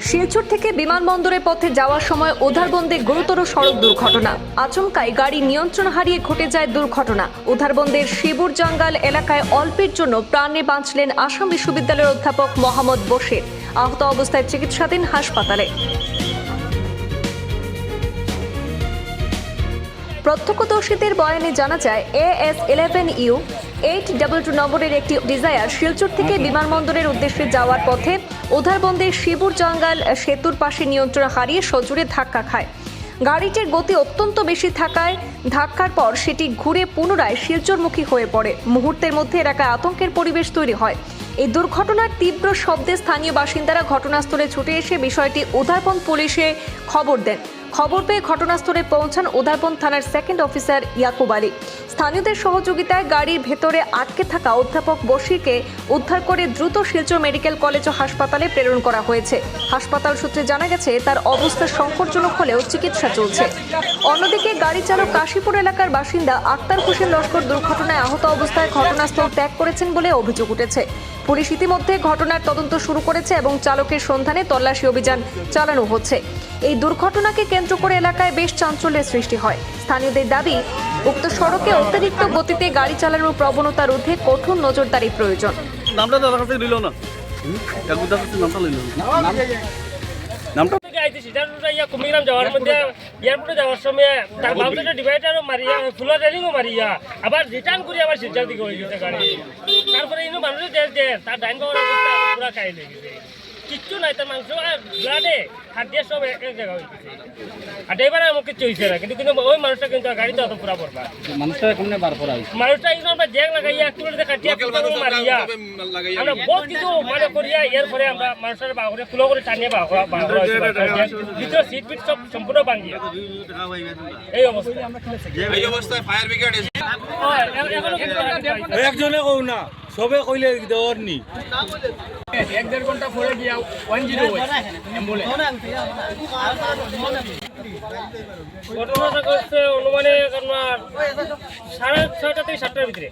শিলচর থেকে বিমানবন্দরের পথে যাওয়ার সময় উধারবন্দে গুরুতর সড়ক দুর্ঘটনা। আচমকাই গাড়ি নিয়ন্ত্রণ হারিয়ে ঘটে যায় দুর্ঘটনা। উধারবন্দের শিবুর জঙ্গাল এলাকায় অল্পের জন্য প্রাণে বাঁচলেন আসাম বিশ্ববিদ্যালয়ের অধ্যাপক মোহাম্মদ বশির। আহত অবস্থায় চিকিৎসাধীন হাসপাতালে। প্রত্যক্ষদর্শীদের বয়ানে জানা যায়, AS11U 822 নম্বরের একটি ডিজায়ার শিলচর থেকে বিমানবন্দরের উদ্দেশ্যে যাওয়ার পথে উধারবন্দের শিবুর জঙ্গাল সেতুর পাশে নিয়ন্ত্রণ হারিয়ে সজোরে ধাক্কা খায়। গাড়িটির গতি অত্যন্ত বেশি থাকায় ধাক্কার পর সেটি ঘুরে পুনরায় শিলচরমুখী হয়ে পড়ে। মুহূর্তের মধ্যে এলাকায় আতঙ্কের পরিবেশ তৈরি হয়। এই দুর্ঘটনার তীব্র শব্দে স্থানীয় বাসিন্দারা ঘটনাস্থলে ছুটে এসে বিষয়টি উধারবন্দ পুলিশে খবর দেন। খবর পেয়ে ঘটনাস্থলে পৌঁছান উধারবন্দ থানার সেকেন্ড অফিসার ইয়াকুব আলী। স্থানীয়দের সহযোগিতায় গাড়ির ভেতরে আটকে থাকা অধ্যাপক বশিরকে উদ্ধার করে দ্রুত শিলচর মেডিকেল কলেজ ও হাসপাতালে প্রেরণ করা হয়েছে। হাসপাতাল সূত্রে জানা গেছে, তার অবস্থা সংকটজনক হলেও চিকিৎসা চলছে। অন্যদিকে গাড়ি চালক কাশীপুর এলাকার বাসিন্দা আক্তার হোসেন লস্কর দুর্ঘটনায় আহত অবস্থায় ঘটনাস্থল ত্যাগ করেছেন বলে অভিযোগ উঠেছে। পুলিশ ইতিমধ্যে ঘটনার তদন্ত শুরু করেছে এবং চালকের সন্ধানে তল্লাশি অভিযান চালানো হচ্ছে। এই দুর্ঘটনাকে কেন্দ্র করে এলাকায় বেশ চাঞ্চল্যের সৃষ্টি হয়। স্থানীয়দের দাবি, উক্ত সড়কে অতিরিক্ত গতিতে গাড়ি চালানোর প্রবণতা রোধে কঠোর নজরদারি প্রয়োজন। কুমিগ্রাম যাওয়ার মধ্যে এয়ারপোর্টে যাওয়ার সময় তার বাউন্ডারি ডিভাইডারও মারিয়া ফুলার রেলিংও মারিয়া আবার রিটার্ন করে আবার শিলচর দিকে হয়ে গেছে গাড়ি। তারপরে ইনো মানুষের দেশ তার ডাইন পাওয়ার অবস্থা পুরা খাই লেগেছে, কিচ্ছু নাই, তার মাংস ব্লাডে হাত দিয়ে সব এক জায়গা হয়ে গেছে। আর ড্রাইভারে আমাকে কিছু হয়েছে না, কিন্তু ওই মানুষটা কিন্তু গাড়িতে অত পুরা পড়বা মানুষটা কিন্তু আমরা জ্যাক লাগাইয়া তুলে কাটিয়া মারিয়া আমরা বহুত কিছু মানে করিয়া এরপরে আমরা মানুষের বাহরে ফুলো করে টানিয়ে ভিতরে সিট ফিট সব সম্পূর্ণ ভাঙিয়া এই অবস্থায় ফায়ার ব্রিগেড একজনে কও না, সবে কইলে দেওয়ার নি 1-1.5 ঘন্টা পরে গিয়া 101 অ্যাম্বুলেন্স ঘটনাটা করছে অনুমানে আপনার 6:30 থেকে 7টার ভিতরে।